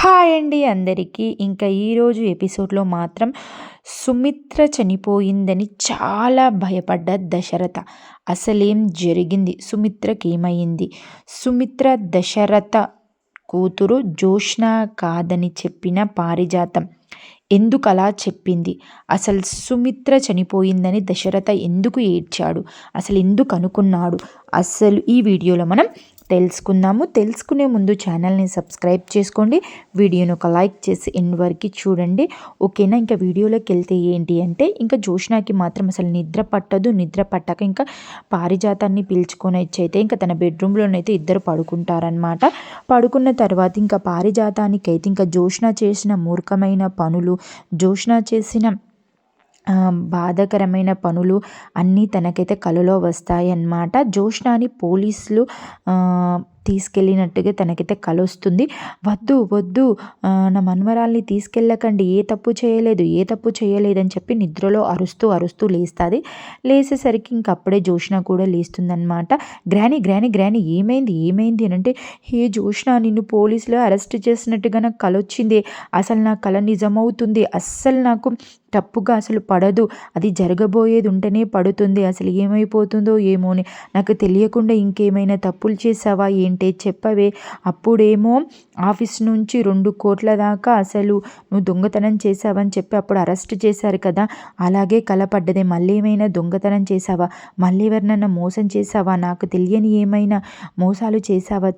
Hi అండి అందరికీ. ఇంకా ఈరోజు ఎపిసోడ్‌లో మాత్రం సుమిత్ర చనిపోయిందని చాలా భయపడ్డ దశరథ. అసలేం జరిగింది? సుమిత్రకేమైంది? సుమిత్ర దశరథ కూతురు జ్యోత్స్న కాదని చెప్పిన పారిజాతం ఎందుకలా చెప్పింది? అసలు సుమిత్ర చనిపోయిందని దశరథ ఎందుకు ఏడ్చాడు? అసలు ఎందుకు అనుకున్నాడు? అసలు ఈ వీడియోలో మనం తెలుసుకుందాము. తెలుసుకునే ముందు ఛానల్ని సబ్స్క్రైబ్ చేసుకోండి, వీడియోని ఒక లైక్ చేసి ఎండ్ వరకు చూడండి, ఓకేనా? ఇంకా వీడియోలోకి వెళ్తే ఏంటి అంటే, ఇంకా జ్యోత్స్నకి మాత్రం అసలు నిద్ర పట్టదు. నిద్ర పట్టక ఇంకా పారిజాతాన్ని పిలుచుకొని వచ్చైతే ఇంకా తన బెడ్రూమ్లోనైతే ఇద్దరు పడుకుంటారనమాట. పడుకున్న తర్వాత ఇంకా పారిజాతానికైతే ఇంకా జ్యోత్స్న చేసిన మూర్ఖమైన పనులు, జ్యోత్స్న చేసిన బాధాకరమైన పనులు అన్నీ తనకైతే కలలో వస్తాయన్నమాట. జ్యోత్స్నని పోలీసులు తీసుకెళ్ళినట్టుగా తనకైతే కల వస్తుంది. వద్దు వద్దు, నా మనవరాల్ని తీసుకెళ్ళకండి, ఏ తప్పు చేయలేదని చెప్పి నిద్రలో అరుస్తూ అరుస్తూ లేస్తుంది. లేచేసరికి ఇంకప్పుడే జ్యోత్స్న కూడా లేస్తుందన్నమాట. గ్రాని ఏమైంది అని అంటే, హే జ్యోత్స్న, నిన్ను పోలీసులు అరెస్ట్ చేసినట్టుగా నాకు కల వచ్చింది. అసలు నా కల నిజమవుతుంది. అస్సలు నాకు తప్పుగా అసలు పడదు, అది జరగబోయేది ఉంటేనే పడుతుంది. అసలు ఏమైపోతుందో ఏమోని, నాకు తెలియకుండా ఇంకేమైనా తప్పులు చేసావా ఏంటే చెప్పవే. అప్పుడేమో ఆఫీస్ నుంచి 2 కోట్ల దాకా అసలు నువ్వు దొంగతనం చేసావని చెప్పి అప్పుడు అరెస్ట్ చేశారు కదా, అలాగే కలపడ్డదే. మళ్ళీ ఏమైనా దొంగతనం చేసావా? మళ్ళీ ఎవరినైనా మోసం చేసావా? నాకు తెలియని ఏమైనా మోసాలు చేసావా?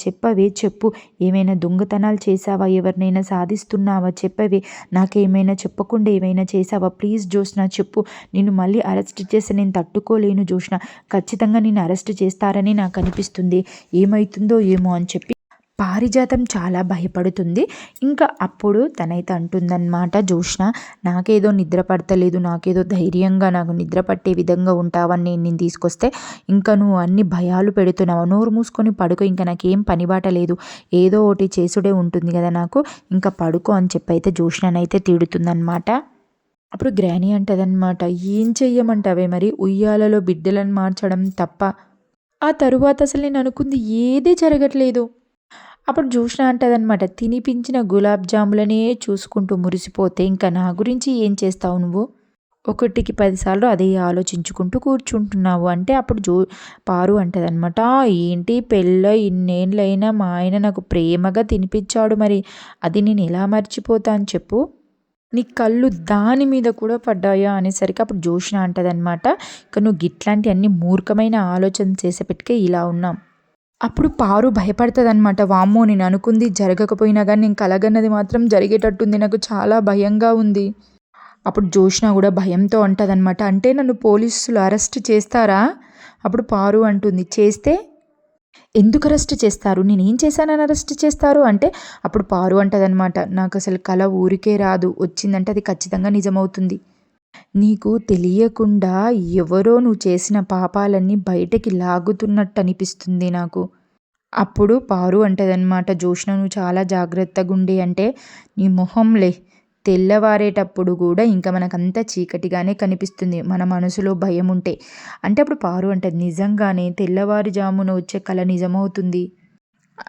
చెప్పు. ఏమైనా దొంగతనాలు చేసావా? ఎవరినైనా సాధిస్తున్నావా? చెప్పవే. నాకేమైనా చెప్పకుండా ఏమైనా చేసావా? ప్లీజ్ జ్యోత్స్న చెప్పు. నిన్ను మళ్ళీ అరెస్ట్ చేసి నేను తట్టుకోలేను జ్యోత్స్న. ఖచ్చితంగా నిన్ను అరెస్ట్ చేస్తారని నాకు అనిపిస్తుంది. ఏమవుతుందో ఏమో అని చెప్పి పారిజాతం చాలా భయపడుతుంది. ఇంకా అప్పుడు తనైతే అంటుందన్నమాట, జ్యోత్స్న, నాకేదో నిద్ర పడతలేదు, నాకేదో ధైర్యంగా నాకు నిద్ర పట్టే విధంగా ఉంటావని నేను తీసుకొస్తే ఇంకా నువ్వు అన్ని భయాలు పెడుతున్నావు. నోరు మూసుకొని పడుకో, ఇంకా నాకేం పనిబాట లేదు, ఏదో ఒకటి చేసుడే ఉంటుంది కదా నాకు, ఇంకా పడుకో అని చెప్పి అయితే జ్యోత్స్ననైతే తిడుతుందన్నమాట. అప్పుడు గ్రాని అంటదనమాట, ఏం చెయ్యమంటావే మరి, ఉయ్యాలలో బిడ్డలను మార్చడం తప్ప ఆ తరువాత అసలు నేను అనుకుంది ఏదీ జరగట్లేదు. అప్పుడు జ్యోత్స్న అంటదనమాట, తినిపించిన గులాబ్ జాములనే చూసుకుంటూ మురిసిపోతే ఇంకా నా గురించి ఏం చేస్తావు నువ్వు? ఒకటికి 10 సార్లు అదే ఆలోచించుకుంటూ కూర్చుంటున్నావు అంటే. అప్పుడు పారు అంటదనమాట, ఏంటి పెళ్ళై ఇన్నేళ్ళైనా మా ఆయన నాకు ప్రేమగా తినిపించాడు, మరి అది నేను ఎలా మర్చిపోతాను చెప్పు? నీ కళ్ళు దాని మీద కూడా పడ్డాయా అనేసరికి అప్పుడు జ్యోత్స్న అంటదనమాట, ఇక నువ్వు గిట్లాంటి అన్ని మూర్ఖమైన ఆలోచన చేసేపెట్టుకే ఇలా ఉన్నాం. అప్పుడు పారు భయపడుతుందనమాట, వామ్మో, నేను అనుకుంది జరగకపోయినా కానీ నేను కలగన్నది మాత్రం జరిగేటట్టుంది, నాకు చాలా భయంగా ఉంది. అప్పుడు జ్యోత్స్న కూడా భయంతో అంటదనమాట, అంటే నన్ను పోలీసులు అరెస్ట్ చేస్తారా? అప్పుడు పారు అంటుంది, చేస్తే ఎందుకు అరెస్ట్ చేస్తారు? నేనేం చేశానని అరెస్ట్ చేస్తారు అంటే. అప్పుడు పారు అంటదనమాట, నాకు అసలు కల ఊరికే రాదు, వచ్చిందంటే అది ఖచ్చితంగా నిజమవుతుంది. నీకు తెలియకుండా ఎవరో నువ్వు చేసిన పాపాలన్నీ బయటకి లాగుతున్నట్టు అనిపిస్తుంది నాకు. అప్పుడు పారు అంటదనమాట, జ్యోత్స్న నువ్వు చాలా జాగ్రత్తగా ఉండి అంటే, నీ మొహంలే, తెల్లవారేటప్పుడు కూడా ఇంకా మనకంతా చీకటిగానే కనిపిస్తుంది మన మనసులో భయం ఉంటే అంటే. అప్పుడు పారు అంటది, నిజంగానే తెల్లవారుజామున వచ్చే కళ నిజమవుతుంది.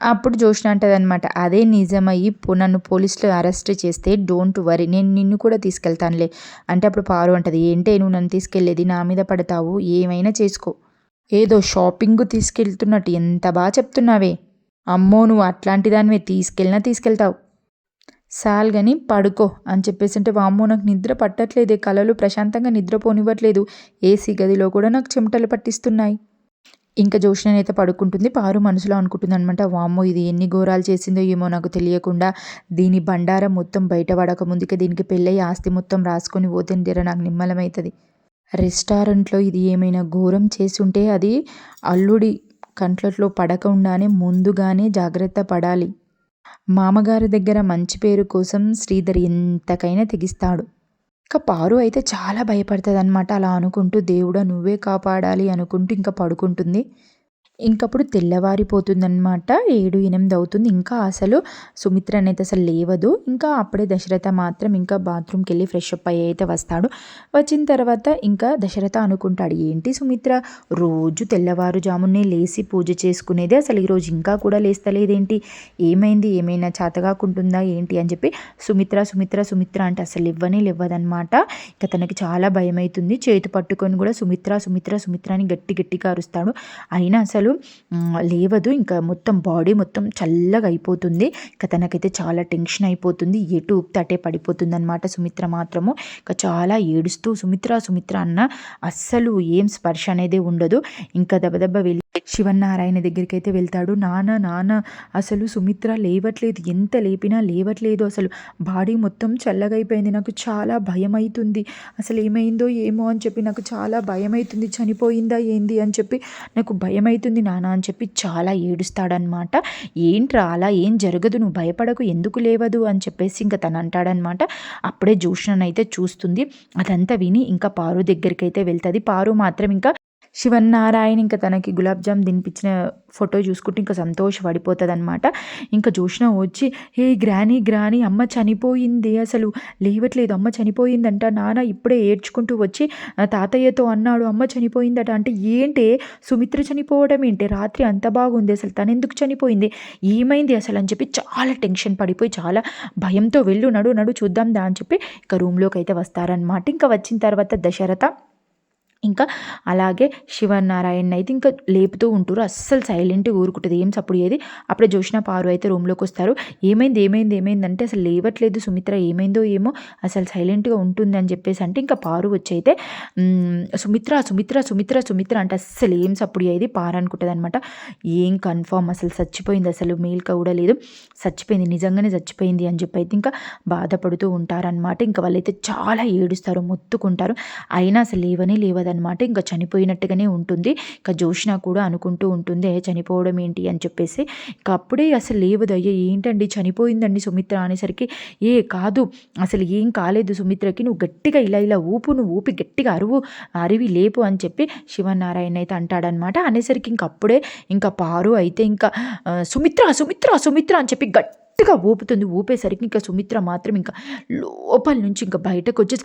అప్పుడు జ్యోత్స్న అంటదనమాట, అదే నిజమయ్యి నన్ను పోలీసులు అరెస్ట్ చేస్తే డోంట్ వరీ, నేను నిన్ను కూడా తీసుకెళ్తానులే అంటే. అప్పుడు పారు అంటది, ఏంటే నువ్వు నన్ను తీసుకెళ్ళేది, నా మీద పడతావు, ఏమైనా చేసుకో, ఏదో షాపింగ్ తీసుకెళ్తున్నట్టు ఎంత బాగా చెప్తున్నావే. అమ్మో, నువ్వు అట్లాంటి దానివే, తీసుకెళ్తావు, సాల్గని పడుకో అని చెప్పేసి అంటే. వామ్మో, నాకు నిద్ర పట్టట్లేదే, కలలు ప్రశాంతంగా నిద్రపోనివ్వట్లేదు, ఏసీ గదిలో కూడా నాకు చెమటలు పట్టిస్తున్నాయి. ఇంకా జ్యోత్స్ననైతే పడుకుంటుంది. పారు మనసులో అనుకుంటుంది అనమాట, వామ్మో, ఇది ఎన్ని ఘోరాలు చేసిందో ఏమో, నాకు తెలియకుండా దీని బండారం మొత్తం బయట పడక ముందుకే దీనికి పెళ్ళయి ఆస్తి మొత్తం రాసుకొని పోతే జర నాకు నిమ్మలమవుతుంది. రెస్టారెంట్లో ఇది ఏమైనా ఘోరం చేసి ఉంటే అది అల్లుడి కంట్లట్లో పడకుండానే ముందుగానే జాగ్రత్త పడాలి. మామగారి దగ్గర మంచి పేరు కోసం శ్రీధర్ ఎంతకైనా తెగిస్తాడు. ఇక పారు అయితే చాలా భయపడుతుంది అనమాట. అలా అనుకుంటూ దేవుడా నువ్వే కాపాడాలి అనుకుంటూ ఇంకా పడుకుంటుంది. ఇంకప్పుడు తెల్లవారిపోతుందనమాట. 7, 8 అవుతుంది. ఇంకా అసలు సుమిత్ర అనేది అసలు లేవదు. ఇంకా అప్పుడే దశరథ మాత్రం ఇంకా బాత్రూమ్‌కెళ్ళి ఫ్రెష్ అప్ అయ్యి అయితే వస్తాడు. వచ్చిన తర్వాత ఇంకా దశరథ అనుకుంటాడు, ఏంటి సుమిత్ర రోజు తెల్లవారుజామునే లేసి పూజ చేసుకునేది, అసలు ఈరోజు ఇంకా కూడా లేస్తలేదేంటి? ఏమైంది? ఏమైనా చేతగాకుంటుందా ఏంటి? అని చెప్పి సుమిత్ర, సుమిత్ర, సుమిత్ర అంటే అసలు లేవ్వదనమాట. ఇక తనకి చాలా భయమైతుంది. చేతి పట్టుకొని కూడా సుమిత్ర, సుమిత్ర, సుమిత్ర అని గట్టిగా అరుస్తాడు. అయినా అసలు లేవదు. ఇంకా మొత్తం బాడీ మొత్తం చల్లగా అయిపోతుంది. ఇంకా తనకైతే చాలా టెన్షన్ అయిపోతుంది. ఎటు ఊపితే అటే పడిపోతుంది అనమాట. సుమిత్ర మాత్రము ఇంకా చాలా ఏడుస్తూ సుమిత్ర సుమిత్ర అన్న అస్సలు ఏం స్పర్శ అనేది ఉండదు. ఇంకా దబదబ వెళ్ళి శివనారాయణ దగ్గరికి అయితే వెళ్తాడు. నాన్న అసలు సుమిత్ర లేవట్లేదు, ఎంత లేపినా లేవట్లేదు, అసలు బాడీ మొత్తం చల్లగా అయిపోయింది, నాకు చాలా భయం అవుతుంది, అసలు ఏమైందో ఏమో అని చెప్పి నాకు చాలా భయం అవుతుంది, చనిపోయిందా ఏంది అని చెప్పి నాకు భయం అవుతుంది నాన్న అని చెప్పి చాలా ఏడుస్తాడనమాట. ఏంట్రా అలా ఏం జరగదు, నువ్వు భయపడకు, ఎందుకు లేవదు అని చెప్పేసి ఇంకా తను అంటాడనమాట. అప్పుడే జోష్ననైతే చూస్తుంది. అదంతా విని ఇంకా పారు దగ్గరికి అయితే వెళ్తుంది. పారు మాత్రం ఇంకా శివన్నారాయణ ఇంకా తనకి గులాబ్ జామ్ తినిపించిన ఫోటో చూసుకుంటే ఇంకా సంతోషపడిపోతుంది అనమాట. ఇంకా జోష్న వచ్చి, హే గ్రానీ అమ్మ చనిపోయింది, అసలు లేవట్లేదు, అమ్మ చనిపోయిందంట, నాన్న ఇప్పుడే ఏడ్చుకుంటూ వచ్చి తాతయ్యతో అన్నాడు అమ్మ చనిపోయిందట. అంటే ఏంటి సుమిత్ర చనిపోవడం ఏంటి, రాత్రి అంత బాగుంది, అసలు తను ఎందుకు చనిపోయింది, ఏమైంది అసలు అని చెప్పి చాలా టెన్షన్ పడిపోయి చాలా భయంతో నడు చూద్దాం దా అని చెప్పి ఇంకా రూమ్లోకి అయితే వస్తారనమాట. ఇంకా వచ్చిన తర్వాత దశరథ ఇంకా అలాగే శివనారాయణ అయితే ఇంకా లేపుతూ ఉంటారు. అస్సలు సైలెంట్గా ఊరుకుంటుంది, ఏం సప్పుడు ఏది. అప్పుడే జోష్న పారు అయితే రూమ్లోకి వస్తారు. ఏమైంది అంటే అసలు లేవట్లేదు సుమిత్ర, ఏమైందో ఏమో, అసలు సైలెంట్గా ఉంటుంది అని చెప్పేసి అంటే ఇంకా పారు వచ్చి అయితే సుమిత్ర అంటే అస్సలు ఏం సప్పుడు ఏది పారు అనుకుంటుంది అనమాట. ఏం కన్ఫామ్ అసలు చచ్చిపోయింది, అసలు మేల్క కూడా లేదు, చచ్చిపోయింది, నిజంగానే చచ్చిపోయింది అని చెప్పి అయితే ఇంకా బాధపడుతూ ఉంటారనమాట. ఇంకా వాళ్ళైతే చాలా ఏడుస్తారు, మొత్తుకుంటారు. అయినా అసలు లేవదు అనమాట. ఇంకా చనిపోయినట్టుగానే ఉంటుంది. ఇంకా జోష్న కూడా అనుకుంటూ ఉంటుంది, చనిపోవడం ఏంటి అని చెప్పేసి. ఇంకా అప్పుడే అసలు లేవదు, అయ్యా ఏంటండి చనిపోయిందండి సుమిత్ర అనేసరికి, కాదు అసలు ఏం కాలేదు సుమిత్రకి, నువ్వు గట్టిగా ఇలా ఊపు, నువ్వు ఊపి గట్టిగా అరివి లేపు అని చెప్పి శివనారాయణ అయితే అంటాడనమాట. అనేసరికి ఇంక అప్పుడే ఇంకా పారు అయితే ఇంకా సుమిత్ర అని చెప్పి గట్టిగా ఊపుతుంది. ఊపేసరికి ఇంకా సుమిత్ర మాత్రం ఇంకా లోపల నుంచి ఇంకా బయటకు వచ్చేసి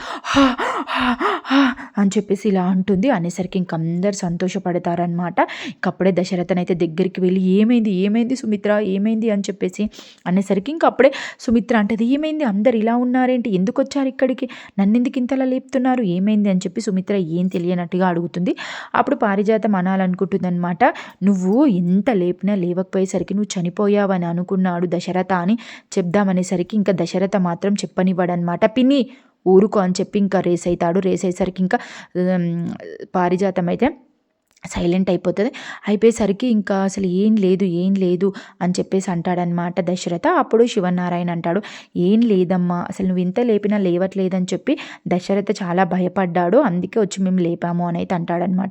అని చెప్పేసి ఇలా అంటుంది. అనేసరికి ఇంక అందరు సంతోషపడతారనమాట. ఇంకప్పుడే దశరథనైతే దగ్గరికి వెళ్ళి ఏమైంది సుమిత్ర ఏమైంది అని చెప్పేసి అనేసరికి ఇంకప్పుడే సుమిత్ర అంటది, ఏమైంది అందరు ఇలా ఉన్నారేంటి, ఎందుకు వచ్చారు ఇక్కడికి, నన్నెందుకు ఇంతలా లేపుతున్నారు, ఏమైంది అని చెప్పి సుమిత్ర ఏం తెలియనట్టుగా అడుగుతుంది. అప్పుడు పారిజాతం అనాలనుకుంటుంది అనమాట, నువ్వు ఎంత లేపినా లేవకపోయేసరికి నువ్వు చనిపోయావని అనుకున్నాడు దశరథ అని చెప్దామనేసరికి ఇంకా దశరథ మాత్రం చెప్పనివ్వడనమాట. పిన్ని ఊరుకో అని చెప్పి ఇంకా రేస్ అయ్యేసరికి ఇంకా పారిజాతం అయితే సైలెంట్ అయిపోతుంది. అయిపోయేసరికి ఇంకా అసలు ఏం లేదు అని చెప్పేసి అంటాడనమాట దశరథ. అప్పుడు శివనారాయణ అంటాడు, ఏం లేదమ్మా, అసలు నువ్వు ఇంత లేపినా లేవట్లేదని చెప్పి దశరథ చాలా భయపడ్డాడు, అందుకే వచ్చి మేము లేపాము అని అయితే అంటాడనమాట.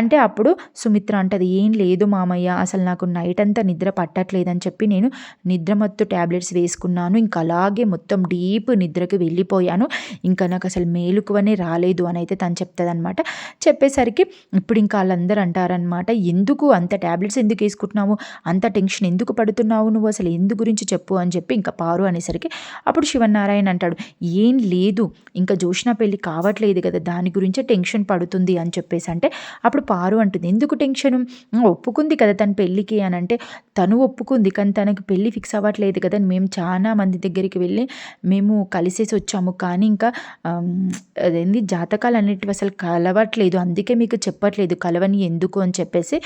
అంటే అప్పుడు సుమిత్ర అంటది, ఏం లేదు మామయ్య, అసలు నాకు నైట్ అంతా నిద్ర పట్టట్లేదని చెప్పి నేను నిద్రమత్తు ట్యాబ్లెట్స్ వేసుకున్నాను, ఇంకా అలాగే మొత్తం డీప్ నిద్రకి వెళ్ళిపోయాను, ఇంకా నాకు అసలు మేలుకువనే రాలేదు అని అయితే తను చెప్తుంది అనమాట. చెప్పేసరికి ఇప్పుడు ఇంకా వాళ్ళందరూ అంటారనమాట, ఎందుకు అంత ట్యాబ్లెట్స్ ఎందుకు వేసుకుంటున్నావు, అంత టెన్షన్ ఎందుకు పడుతున్నావు, నువ్వు అసలు ఎందు గురించి చెప్పు అని చెప్పి ఇంకా పారు అనేసరికి అప్పుడు శివనారాయణ అంటాడు, ఏం లేదు ఇంకా జోష్న పెళ్ళి కావట్లేదు కదా, దాని గురించే టెన్షన్ పడుతుంది అని చెప్పేసి అంటే అప్పుడు పారు అంటుంది, ఎందుకు టెన్షన్, ఒప్పుకుంది కదా తన పెళ్ళికి అని అంటే, తను ఒప్పుకుంది కానీ తనకు పెళ్ళి ఫిక్స్ అవ్వట్లేదు కదా, మేము చాలా మంది దగ్గరికి వెళ్ళి మేము కలిసేసి వచ్చాము, కానీ ఇంకా అదేంది జాతకాలు అనేటివి అసలు కలవట్లేదు, అందుకే మీకు చెప్పట్లేదు, కలవని ఎందుకు అని చెప్పేసి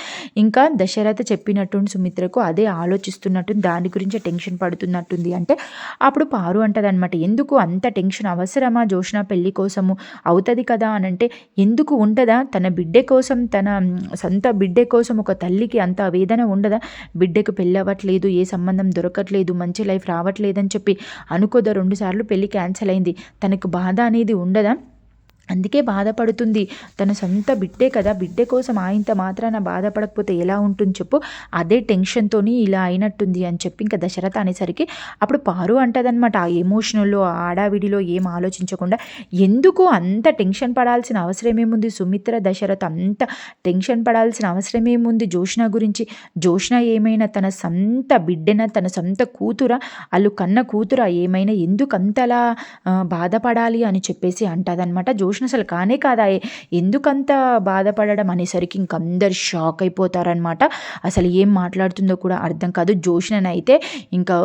ఇంకా దశరథ చెప్పినట్టుండి సుమిత్రకు అదే ఆలోచిస్తున్నట్టు, దాని గురించి టెన్షన్ పడుతున్నట్టుంది. అంటే అప్పుడు పారు అంటది అనమాట, ఎందుకు అంత టెన్షన్ అవసరమా, జోష్న పెళ్ళి కోసము అవుతుంది కదా అని అంటే, ఎందుకు ఉండదా, తన బిడ్డ కోసం, తన సొంత బిడ్డ కోసం ఒక తల్లికి అంత వేదన ఉండదా, బిడ్డకు పెళ్ళి అవ్వట్లేదు, ఏ సంబంధం దొరకట్లేదు, మంచి లైఫ్ రావట్లేదని చెప్పి అనుకోదా, 2 సార్లు పెళ్ళి క్యాన్సిల్ అయింది, తనకు బాధ అనేది ఉండదా అందుకే బాధపడుతుంది. తన సొంత బిడ్డే కదా! బిడ్డ కోసం ఆయింత మాత్రాన బాధపడకపోతే ఎలా ఉంటుంది చెప్పు? అదే టెన్షన్‌తోని ఇలా అయినట్టుంది అని చెప్పి ఇంక దశరథ అనేసరికి అప్పుడు పారు అంటదనమాట. ఆ ఎమోషనల్‌లో, ఆ హడావిడిలో ఏం ఆలోచించకుండా, ఎందుకు అంత టెన్షన్ పడాల్సిన అవసరమేముంది? సుమిత్ర, దశరథ అంత టెన్షన్ పడాల్సిన అవసరమేముంది జ్యోష్న గురించి? జ్యోష్న ఏమైనా తన సొంత బిడ్డనా? తన సొంత కూతురా? ఆళ్ళు కన్న కూతురా ఏమైనా? ఎందుకంతలా బాధపడాలి అని చెప్పేసి అంటదనమాట. జ్యోష్న అసలు కానే కాదాయే, ఎందుకంత బాధపడడం అనేసరికి ఇంక అందరు షాక్ అయిపోతారనమాట. అసలు ఏం మాట్లాడుతుందో కూడా అర్థం కాదు. జ్యోష్ననైతే ఇంకా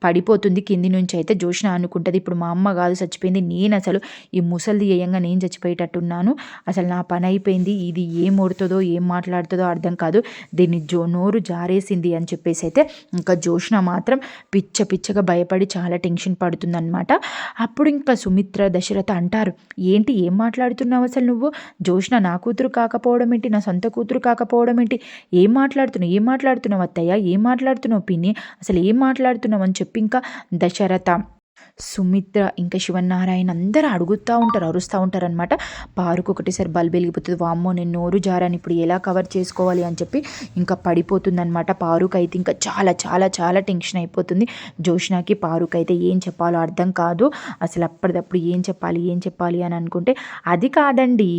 పడిపోతుంది కింది నుంచి. అయితే జ్యోష్న అనుకుంటుంది, ఇప్పుడు మా అమ్మ కాదు చచ్చిపోయింది, నేను అసలు ఈ ముసలిది ఏయంగా నేను చచ్చిపోయేటట్టున్నాను, అసలు నా పని అయిపోయింది, ఇది ఏం ఓడుతుందో ఏం మాట్లాడుతుందో అర్థం కాదు, దీన్ని నోరు జారేసింది అని చెప్పేసి అయితే ఇంకా జ్యోష్న మాత్రం పిచ్చగా భయపడి చాలా టెన్షన్ పడుతుందన్నమాట. అప్పుడు ఇంకా సుమిత్ర, దశరథ అంటారు, ఏంటి ఏం మాట్లాడుతున్నావు అసలు నువ్వు? జ్యోష్న నా కూతురు కాకపోవడం ఏంటి, నా సొంత కూతురు కాకపోవడం ఏంటి, ఏం మాట్లాడుతున్నావు అత్తయ్య, ఏం మాట్లాడుతున్నావు పిన్ని, అసలు ఏం మాట్లాడుతున్నావు అని చెప్పి ఇంకా దశరథ, సుమిత్ర ఇంకా శివనారాయణ అందరూ అడుగుతూ ఉంటారు, అరుస్తూ ఉంటారనమాట. పారుకు ఒకటేసారి బల్బు వెలిగిపోతుంది. వామ్మో నేను నోరు జారాను, ఇప్పుడు ఎలా కవర్ చేసుకోవాలి అని చెప్పి ఇంకా పడిపోతుందనమాట. పారుకు అయితే ఇంకా చాలా చాలా చాలా టెన్షన్ అయిపోతుంది. జ్యోష్నకి పారుకు అయితే ఏం చెప్పాలో అర్థం కాదు. అసలు అప్పటిదప్పుడు ఏం చెప్పాలి అని అనుకుంటే, అది కాదండి,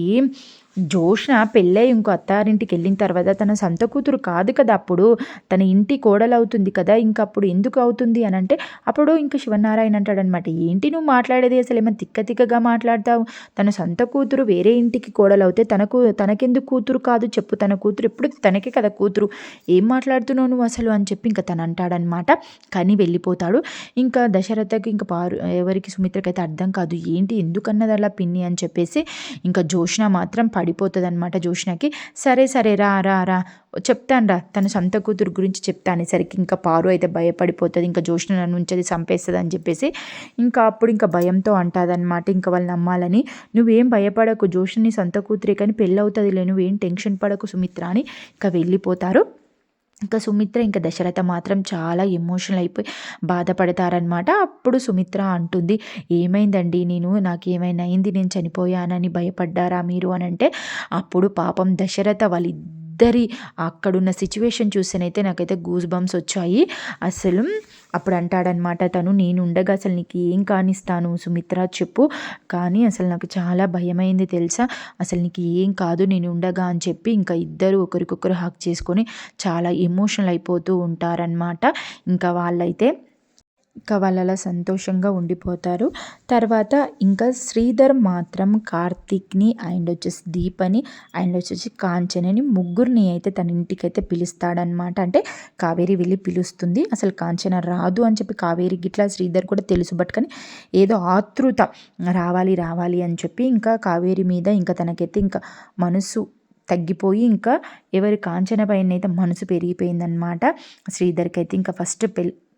జ్యోష్న పెళ్ళై ఇంకో అత్తారింటికి వెళ్ళిన తర్వాత తన సొంత కూతురు కాదు కదా, అప్పుడు తన ఇంటి కోడలు అవుతుంది కదా, ఇంకప్పుడు ఎందుకు అవుతుంది అని అంటే అప్పుడు ఇంకా శివనారాయణ అంటాడనమాట, ఏంటి నువ్వు మాట్లాడేది, అసలు ఏమైనా తిక్కగా మాట్లాడతావు, తన సొంత కూతురు వేరే ఇంటికి కోడలు అవుతే తనకెందుకు కూతురు కాదు చెప్పు, తన కూతురు ఎప్పుడు తనకే కదా కూతురు, ఏం మాట్లాడుతున్నావు నువ్వు అసలు అని చెప్పి ఇంకా తను అంటాడనమాట. కానీ వెళ్ళిపోతాడు. ఇంకా దశరథకి ఇంకా ఎవరికి సుమిత్రకైతే అర్థం కాదు, ఏంటి ఎందుకన్నది అలా పిన్ని అని చెప్పేసి ఇంకా జ్యోష్న మాత్రం పడిపోతుంది అనమాట. జ్యోష్నకి సరే రా చెప్తాను రా, తన సొంత కూతురు గురించి చెప్తానేసరికి ఇంకా పారు అయితే భయపడిపోతుంది, ఇంకా జ్యోష్న నన్ను ఉంచేది చంపేస్తుంది అని చెప్పేసి ఇంకా అప్పుడు ఇంకా భయంతో అంటాదనమాట. ఇంకా వాళ్ళు నమ్మాలని, నువ్వేం భయపడకు, జ్యోష్న నీ సొంత కూతురే కానీ పెళ్ళి అవుతుందిలే, నువ్వేం టెన్షన్ పడకు సుమిత్ర అని ఇంకా వెళ్ళిపోతారు. ఇంకా సుమిత్ర ఇంకా దశరథ మాత్రం చాలా ఎమోషనల్ అయిపోయి బాధపడతారనమాట. అప్పుడు సుమిత్ర అంటుంది, ఏమైందండి, నాకేమైనా అయింది, నేను చనిపోయానని భయపడ్డారా మీరు అని అంటే అప్పుడు పాపం దశరథ వాళ్ళిద్దరి అక్కడున్న సిచ్యువేషన్ చూస్తేనైతే నాకైతే గూస్ బంప్స్ వచ్చాయి. అసలు అప్పుడు అంటాడనమాట తను, నేను ఉండగా అసలు నీకు ఏం కానిస్తాను సుమిత్ర చెప్పు, కానీ అసలు నాకు చాలా భయమైంది తెలుసా, అసలు నీకు ఏం కాదు నేను ఉండగా అని చెప్పి ఇంకా ఇద్దరు ఒకరికొకరు హక్ చేసుకొని చాలా ఎమోషనల్ అయిపోతూ ఉంటారనమాట. ఇంకా వాళ్ళు అలా సంతోషంగా ఉండిపోతారు. తర్వాత ఇంకా శ్రీధర్ మాత్రం కార్తీక్ని అండ్ వచ్చేసి దీపని అండ్ వచ్చేసి కాంచనని ముగ్గురిని అయితే తన ఇంటికి అయితే పిలుస్తాడనమాట. అంటే కావేరి వెళ్ళి పిలుస్తుంది, అసలు కాంచన రాదు అని చెప్పి కావేరి గిట్లా శ్రీధర్ కూడా తెలుసు, బట్ కానీ ఏదో ఆతృత రావాలి అని చెప్పి ఇంకా కావేరి మీద ఇంకా తనకైతే ఇంకా మనసు తగ్గిపోయి ఇంకా ఎవరి కాంచన పైన అయితే మనసు పెరిగిపోయిందనమాట. శ్రీధర్కి అయితే ఇంకా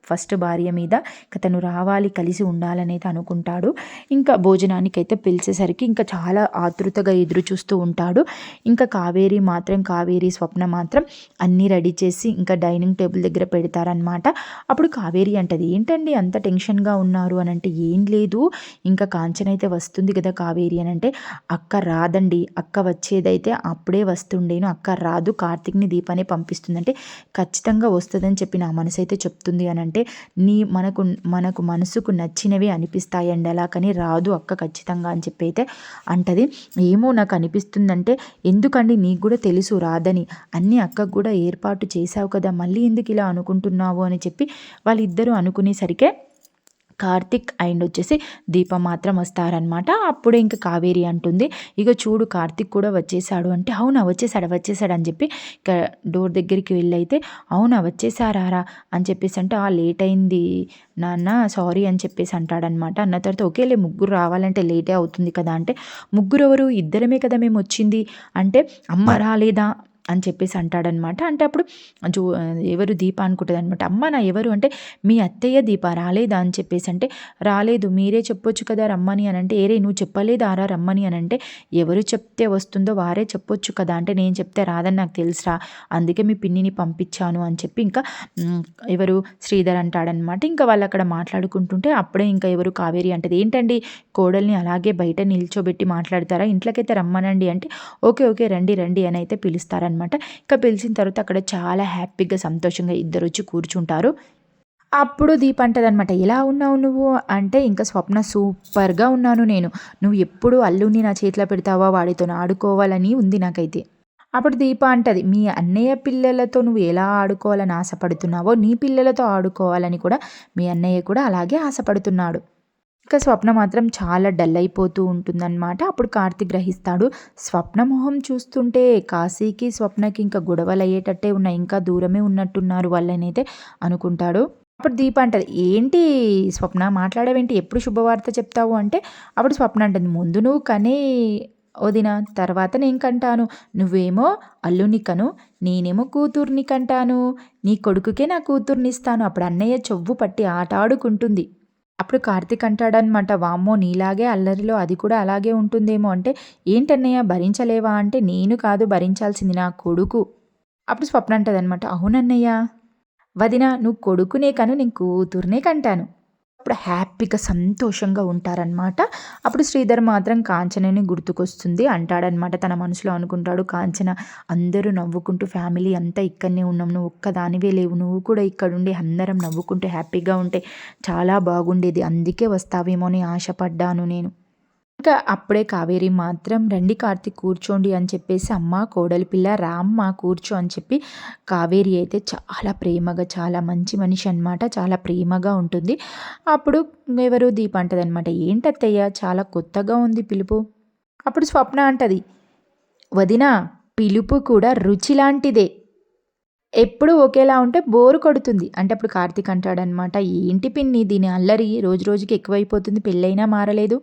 ఫస్ట్ భార్య మీద ఇంకా తను రావాలి, కలిసి ఉండాలని అయితే అనుకుంటాడు. ఇంకా భోజనానికి అయితే పిలిచేసరికి ఇంకా చాలా ఆతృతగా ఎదురు చూస్తూ ఉంటాడు. ఇంకా కావేరి స్వప్న మాత్రం అన్నీ రెడీ చేసి ఇంకా డైనింగ్ టేబుల్ దగ్గర పెడతారనమాట. అప్పుడు కావేరి అంటది, ఏంటండి అంత టెన్షన్గా ఉన్నారు అని అంటే, ఏం లేదు ఇంకా కాంచన అయితే వస్తుంది కదా కావేరి అని అంటే, అక్క రాదండి, అక్క వచ్చేదైతే అప్పుడే వస్తుండేను, అక్క రాదు, కార్తీక్ని దీపాన్ని పంపిస్తుందంటే ఖచ్చితంగా వస్తుందని చెప్పి నా మనసు అయితే చెప్తుంది అని అంటే, మనకు మనసుకు నచ్చినవి అనిపిస్తాయండి, అలా కానీ రాదు అక్క ఖచ్చితంగా అని చెప్పి అయితే అంటది. ఏమో నాకు అనిపిస్తుందంటే, ఎందుకండి నీకు కూడా తెలుసు రాదని, అన్నీ అక్కకు కూడా ఏర్పాటు చేశావు కదా, మళ్ళీ ఎందుకు ఇలా అనుకుంటున్నావు అని చెప్పి వాళ్ళిద్దరూ అనుకునేసరికే కార్తిక్ అండ్ వచ్చేసి దీప మాత్రం వస్తారనమాట. అప్పుడే ఇంకా కావేరి అంటుంది, ఇక చూడు కార్తిక్ కూడా వచ్చేసాడు అంటే, అవునా వచ్చేసాడు అని చెప్పి ఇంకా డోర్ దగ్గరికి వెళ్ళి అయితే, అవునా వచ్చేసారా అని చెప్పేసి అంటే, లేట్ అయింది నాన్న సారీ అని చెప్పేసి అంటాడనమాట. అన్న తర్వాత ఓకేలే ముగ్గురు రావాలంటే లేటే అవుతుంది కదా అంటే, ముగ్గురు ఎవరు, ఇద్దరమే కదా మేము వచ్చింది అంటే, అమ్మ రాలేదా అని చెప్పేసి అంటాడనమాట. అంటే అప్పుడు జో ఎవరు దీప అనుకుంటదనమాట. అమ్మ నా ఎవరు అంటే, మీ అత్తయ్య దీప రాలేదా అని చెప్పేసి అంటే, రాలేదు మీరే చెప్పొచ్చు కదా రమ్మని అని అంటే, ఏరే నువ్వు చెప్పలేదారా రమ్మని అని అంటే, ఎవరు చెప్తే వస్తుందో వారే చెప్పొచ్చు కదా అంటే, నేను చెప్తే రాదని నాకు తెలుసురా, అందుకే మీ పిన్నిని పంపించాను అని చెప్పి ఇంకా ఎవరు శ్రీధర్ అంటాడనమాట. ఇంకా వాళ్ళు అక్కడ మాట్లాడుకుంటుంటే అప్పుడే ఇంకా ఎవరు కావేరి అంటది, ఏంటండి కోడల్ని అలాగే బయట నిల్చోబెట్టి మాట్లాడతారా, ఇంట్లోకైతే రమ్మనండి అంటే, ఓకే ఓకే రండి రండి అని అయితే పిలుస్తారనమాట. ఇంకా పిలిచిన తర్వాత అక్కడ చాలా హ్యాపీగా సంతోషంగా ఇద్దరు వచ్చి కూర్చుంటారు. అప్పుడు దీప అంటదనమాట, ఎలా ఉన్నావు నువ్వు అంటే, ఇంకా స్వప్న సూపర్గా ఉన్నాను నేను, నువ్వు ఎప్పుడు అల్లుని నా చేతిలో పెడతావా వాడితో ఆడుకోవాలని ఉంది నాకైతే. అప్పుడు దీప అంటది, మీ అన్నయ్య పిల్లలతో నువ్వు ఎలా ఆడుకోవాలని ఆశపడుతున్నావో నీ పిల్లలతో ఆడుకోవాలని కూడా మీ అన్నయ్య కూడా అలాగే ఆశపడుతున్నాడు. ఇక స్వప్న మాత్రం చాలా డల్ అయిపోతూ ఉంటుందన్నమాట. అప్పుడు కార్తీక్ గ్రహిస్తాడు, స్వప్న మొహం చూస్తుంటే కాశీకి స్వప్నకి ఇంకా గొడవలు అయ్యేటట్టే ఉన్నాయి, ఇంకా దూరమే ఉన్నట్టున్నారు వాళ్ళనైతే అనుకుంటాడు. అప్పుడు దీప అంటది, ఏంటి స్వప్న మాట్లాడవేంటి, ఎప్పుడు శుభవార్త చెప్తావు అంటే, అప్పుడు స్వప్న అంటుంది, ముందు నువ్వు కనే వదిన, తర్వాత నేను కంటాను, నువ్వేమో అల్లుని కను, నేనేమో కూతుర్ని కంటాను, నీ కొడుకుకే నా కూతుర్నిస్తాను, అప్పుడు అన్నయ్య చెవ్వు పట్టి ఆట ఆడుకుంటుంది. అప్పుడు కార్తీక్ అంటాడనమాట, వామ్మో నీలాగే అల్లరిలో అది కూడా అలాగే ఉంటుందేమో అంటే, ఏంటన్నయ్య భరించలేవా అంటే, నేను కాదు భరించాల్సింది నా కొడుకు. అప్పుడు స్వప్న అంటదనమాట, అవునన్నయ్య, వదిన నువ్వు కొడుకునే కను నేను కూతుర్నే కంటాను. అప్పుడు హ్యాపీగా సంతోషంగా ఉంటారనమాట. అప్పుడు శ్రీధర్ మాత్రం కాంచనని గుర్తుకొస్తుంది అంటాడనమాట. తన మనసులో అనుకుంటాడు, కాంచన అందరూ నవ్వుకుంటూ ఫ్యామిలీ అంతా ఇక్కడనే ఉన్నాం, నువ్వు ఒక్కదానివే లేవు, నువ్వు కూడా ఇక్కడుండి అందరం నవ్వుకుంటూ హ్యాపీగా ఉంటే చాలా బాగుండేది, అందుకే వస్తావేమో అని ఆశపడ్డాను నేను. ఇంకా అప్పుడే కావేరి మాత్రం, రండి కార్తీక్ కూర్చోండి అని చెప్పేసి, అమ్మ కోడలి పిల్ల రామ్మ కూర్చో అని చెప్పి, కావేరి అయితే చాలా ప్రేమగా, చాలా మంచి మనిషి అనమాట, చాలా ప్రేమగా ఉంటుంది. అప్పుడు ఎవరు దీప అంటదనమాట, ఏంటత్తయ్య చాలా కొత్తగా ఉంది పిలుపు. అప్పుడు స్వప్న అంటది, వదిన పిలుపు కూడా రుచి లాంటిదే, ఎప్పుడు ఒకేలా ఉంటే బోరు కొడుతుంది అంటే. అప్పుడు కార్తీక్ అంటాడనమాట, ఏంటి పిన్ని దీని అల్లరి రోజు రోజుకి ఎక్కువైపోతుంది, పెళ్ళైనా మారలేదు.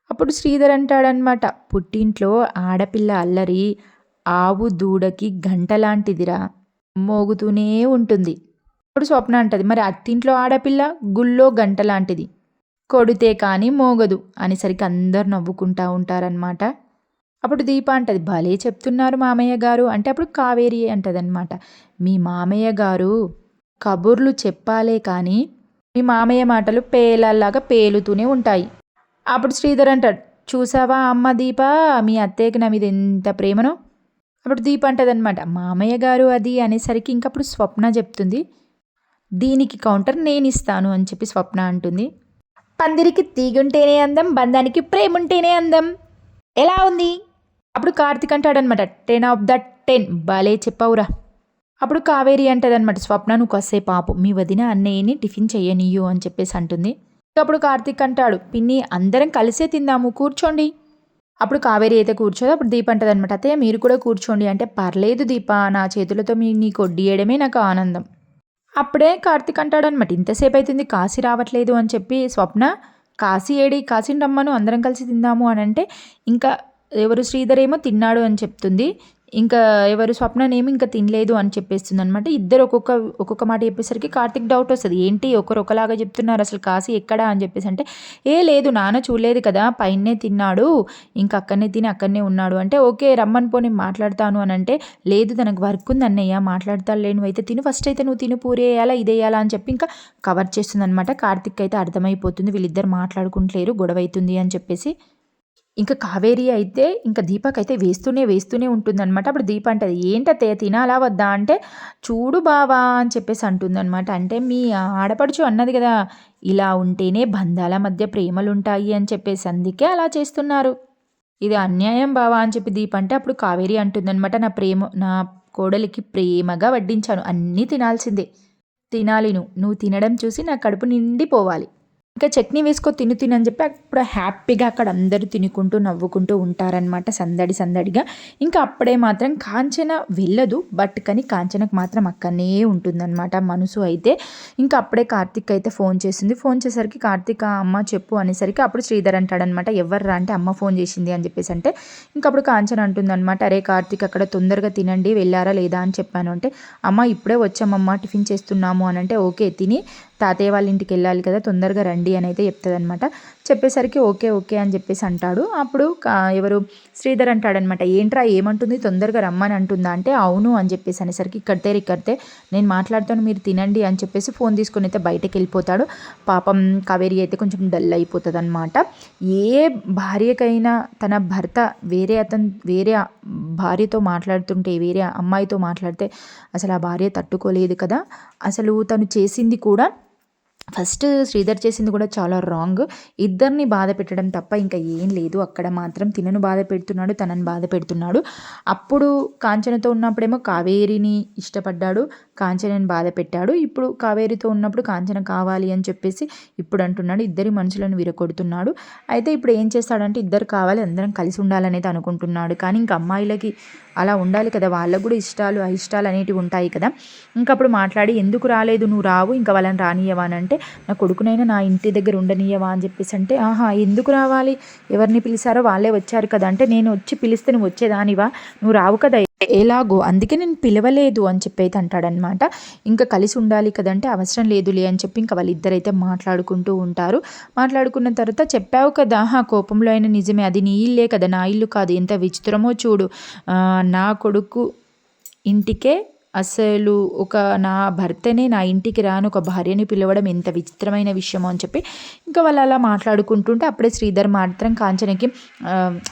అప్పుడు శ్రీధర్ అంటాడనమాట, పుట్టింట్లో ఆడపిల్ల అల్లరి ఆవు దూడకి గంట లాంటిదిరా, మోగుతూనే ఉంటుంది. అప్పుడు స్వప్న అంటది, మరి అత్తింట్లో ఆడపిల్ల గుళ్ళో గంట లాంటిది, కొడితే కానీ మోగదు అనేసరికి అందరు నవ్వుకుంటా ఉంటారనమాట. అప్పుడు దీప అంటది, భలే చెప్తున్నారు మామయ్య గారు అంటే. అప్పుడు కావేరి అంటదనమాట, మీ మామయ్య గారు కబుర్లు చెప్పాలే కానీ మీ మామయ్య మాటలు పేలల్లాగా పేలుతూనే ఉంటాయి. అప్పుడు శ్రీధర్ అంటాడు, చూసావా అమ్మ దీప, మీ అత్తయ్యకి నా మీద ఎంత ప్రేమనో. అప్పుడు దీప అంటదనమాట, మామయ్య గారు అది అనేసరికి ఇంకప్పుడు స్వప్న చెప్తుంది, దీనికి కౌంటర్ నేను ఇస్తాను అని చెప్పి స్వప్న అంటుంది, పందిరికి తీగుంటేనే అందం, బంధానికి ప్రేమ ఉంటేనే అందం, ఎలా ఉంది. అప్పుడు కార్తీక్ అంటాడనమాట, 10/10 భలే చెప్పవురా. అప్పుడు కావేరి అంటదనమాట, స్వప్న నువ్వు కాసేపు ఆపు, మీ వదిన అన్నయ్యని టిఫిన్ చెయ్యనియ్యు అని చెప్పేసి అంటుంది. అప్పుడు కార్తీక్ అంటాడు, పిన్ని అందరం కలిసే తిందాము కూర్చోండి. అప్పుడు కావేరి అయితే కూర్చోదు. అప్పుడు దీప అంటదనమాట, అత్తయ్య మీరు కూడా కూర్చోండి అంటే, పర్లేదు దీప, నా చేతులతో నీకు వడ్డియడమే నాకు ఆనందం. అప్పుడే కార్తీక్ అంటాడనమాట, ఇంతసేపు అవుతుంది కాశీ రావట్లేదు అని చెప్పి. స్వప్న, కాశీ ఏడి, కాశీని రమ్మను అందరం కలిసి తిందాము అని అంటే, ఇంకా ఎవరు శ్రీధర్ ఏమో తిన్నాడు అని చెప్తుంది, ఇంకా ఎవరు స్వప్ననేమి ఇంకా తినలేదు అని చెప్పేస్తుంది అనమాట. ఇద్దరు ఒక్కొక్క మాట చెప్పేసరికి కార్తీక్ డౌట్ వస్తుంది, ఏంటి ఒకరు ఒకలాగా చెప్తున్నారు, అసలు కాశీ ఎక్కడా అని చెప్పేసి అంటే, ఏ లేదు నాన్న చూడలేదు కదా పైనే తిన్నాడు, ఇంకా అక్కడనే తిని అక్కడనే ఉన్నాడు అంటే, ఓకే రమ్మని పో నేను మాట్లాడతాను అని అంటే, లేదు తనకు వర్క్ ఉంది అన్నయ్య మాట్లాడతాను లేను, అయితే తిను ఫస్ట్, అయితే నువ్వు తిను పూరేయాలా ఇదేయాలా అని చెప్పి ఇంకా కవర్ చేస్తుంది అనమాట. కార్తీక్ అయితే అర్థమైపోతుంది వీళ్ళిద్దరు మాట్లాడుకుంటలేరు, గొడవ అవుతుంది అని చెప్పేసి. ఇంకా కావేరి అయితే ఇంకా దీపకైతే వేస్తూనే ఉంటుందన్నమాట. అప్పుడు దీప అంటది, ఏంటత్తయ్య తినాలా వద్దా అంటే, చూడు బావా అని చెప్పేసి అంటుందన్నమాట. అంటే మీ ఆడపడుచు అన్నది కదా, ఇలా ఉంటేనే బంధాల మధ్య ప్రేమలుంటాయి అని చెప్పేసి, అందుకే అలా చేస్తున్నారు, ఇది అన్యాయం బావా అని చెప్పి దీప అంటే. అప్పుడు కావేరి అంటుందన్నమాట, నా కోడలికి ప్రేమగా వడ్డించాను, అన్నీ తినాల్సిందే, తినాలి నువ్వు తినడం చూసి నా కడుపు నిండిపోవాలి. ఇంకా చట్నీ వేసుకో తిని అని చెప్పి అప్పుడు హ్యాపీగా అక్కడ అందరూ తినుకుంటూ నవ్వుకుంటూ ఉంటారనమాట సందడిగా. ఇంకా అప్పుడే మాత్రం కాంచన వెళ్ళదు, బట్ కానీ కాంచనకు మాత్రం అక్కడనే ఉంటుందన్నమాట మనసు అయితే. ఇంకా అప్పుడే కార్తిక్ అయితే ఫోన్ చేసింది. ఫోన్ చేసరికి కార్తిక్ అమ్మ చెప్పు అనేసరికి అప్పుడు శ్రీధర్ అంటాడనమాట, ఎవర్రా అంటే అమ్మ ఫోన్ చేసింది అని చెప్పేసి అంటే ఇంకా అప్పుడు కాంచన అంటుందన్నమాట, అరే కార్తిక్ అక్కడ తొందరగా తినండి, వెళ్ళారా లేదా అని చెప్పాను అంటే, అమ్మ ఇప్పుడే వచ్చామమ్మ టిఫిన్ చేస్తున్నాము అని అంటే, ఓకే తిని తాతయ్య వాళ్ళ ఇంటికి వెళ్ళాలి కదా తొందరగా రండి అని అయితే చెప్తుందనమాట. చెప్పేసరికి ఓకే అని చెప్పేసి అంటాడు. అప్పుడు ఎవరు శ్రీధర్ అంటాడనమాట, ఏంట్రా ఏమంటుంది తొందరగా రమ్మని అంటుందా అంటే, అవును అని చెప్పేసి అనేసరికి ఇక్కడితే నేను మాట్లాడుతాను మీరు తినండి అని చెప్పేసి ఫోన్ తీసుకొని అయితే బయటకు వెళ్ళిపోతాడు. పాపం కావేరి అయితే కొంచెం డల్ అయిపోతుంది అనమాట. ఏ భార్యకైనా తన భర్త వేరే భార్యతో మాట్లాడుతుంటే, వేరే అమ్మాయితో మాట్లాడితే అసలు ఆ భార్య తట్టుకోలేదు కదా. అసలు తను చేసింది కూడా ఫస్ట్ శ్రీధర్ చేసింది కూడా చాలా రాంగ్. ఇద్దరిని బాధ పెట్టడం తప్ప ఇంకా ఏం లేదు. అక్కడ మాత్రం తినను బాధ పెడుతున్నాడు, తనని బాధ పెడుతున్నాడు. అప్పుడు కాంచనతో ఉన్నప్పుడేమో కావేరిని ఇష్టపడ్డాడు, కాంచనని బాధ పెట్టాడు. ఇప్పుడు కావేరితో ఉన్నప్పుడు కాంచన కావాలి అని చెప్పేసి ఇప్పుడు అంటున్నాడు. ఇద్దరి మనుషులను విరగొడుతున్నాడు. అయితే ఇప్పుడు ఏం చేస్తాడంటే ఇద్దరు కావాలి, అందరం కలిసి ఉండాలనేది అనుకుంటున్నాడు. కానీ ఇంక అమ్మాయిలకి అలా ఉండాలి కదా, వాళ్ళకు కూడా ఇష్టాలు అయిష్టాలు అనేటివి ఉంటాయి కదా. ఇంకప్పుడు మాట్లాడి ఎందుకు రాలేదు, నువ్వు రావు ఇంకా వాళ్ళని రానియవా అని అంటే, నా కొడుకునైనా నా ఇంటి దగ్గర ఉండనియవా అని చెప్పేసి అంటే, ఆహా ఎందుకు రావాలి, ఎవరిని పిలిచారో వాళ్ళే వచ్చారు కదా అంటే, నేను వచ్చి పిలిస్తే నువ్వు వచ్చేదానివా, నువ్వు రావు కదా ఎలాగో, అందుకే నేను పిలవలేదు అని చెప్పి అయితే అంటాడనమాట. ఇంకా కలిసి ఉండాలి కదంటే అవసరం లేదులే అని చెప్పి ఇంకా వాళ్ళిద్దరైతే మాట్లాడుకుంటూ ఉంటారు. మాట్లాడుకున్న తర్వాత చెప్పావు కదా కోపంలో అయినా నిజమే, అది నీ ఇల్లే కదా నా ఇల్లు కాదు, ఎంత విచిత్రమో చూడు, నా కొడుకు ఇంటికే అసలు నా భర్తనే నా ఇంటికి రాను ఒక భార్యని పిలవడం ఎంత విచిత్రమైన విషయమో అని చెప్పి ఇంకా వాళ్ళు అలా మాట్లాడుకుంటుంటే అప్పుడే శ్రీధర్ మాత్రం కాంచనకి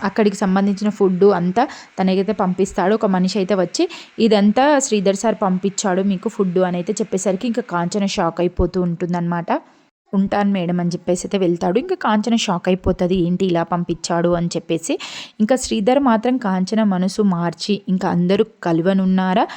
అక్కడికి సంబంధించిన ఫుడ్ అంతా తనకైతే పంపిస్తాడు. ఒక మనిషి అయితే వచ్చి ఇదంతా శ్రీధర్ సార్ పంపించాడు మీకు ఫుడ్ అని అయితే చెప్పేసరికి ఇంకా కాంచన షాక్ అయిపోతూ ఉంటుందన్నమాట. ఉంటాను మేడం అని చెప్పేసి అయితే వెళ్తాడు. ఇంకా కాంచన షాక్ అయిపోతుంది, ఏంటి ఇలా పంపించాడు అని చెప్పేసి. ఇంకా శ్రీధర్ మాత్రం కాంచన మనసు మార్చి ఇంకా అందరూ కలవనున్నారా,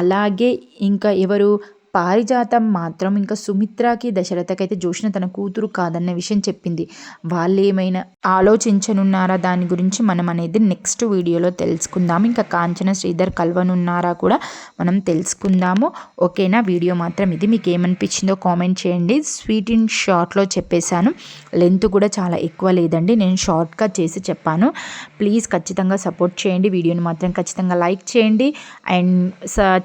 అలాగే ఇంకా ఎవరు పారిజాతం మాత్రం ఇంకా సుమిత్రకి దశరథకైతే జోష్న తన కూతురు కాదన్న విషయం చెప్పింది. వాళ్ళు ఏమైనా ఆలోచించనున్నారా దాని గురించి మనం అనేది నెక్స్ట్ వీడియోలో తెలుసుకుందాము. ఇంకా కాంచన శ్రీధర్ కలవనున్నారా కూడా మనం తెలుసుకుందాము. ఓకేనా, వీడియో మాత్రం ఇది. మీకు ఏమనిపించిందో కామెంట్ చేయండి. స్వీట్ ఇన్ షార్ట్లో చెప్పేశాను, లెంత్ కూడా చాలా ఎక్కువ లేదండి, నేను షార్ట్గా చేసి చెప్పాను. ప్లీజ్ ఖచ్చితంగా సపోర్ట్ చేయండి, వీడియోని మాత్రం ఖచ్చితంగా లైక్ చేయండి అండ్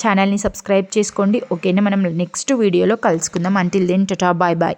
ఛానల్ని సబ్స్క్రైబ్ చేసుకోండి. ఓకేనా, మనం నెక్స్ట్ వీడియోలో కలుసుకుందాం. Until then tata, bye bye.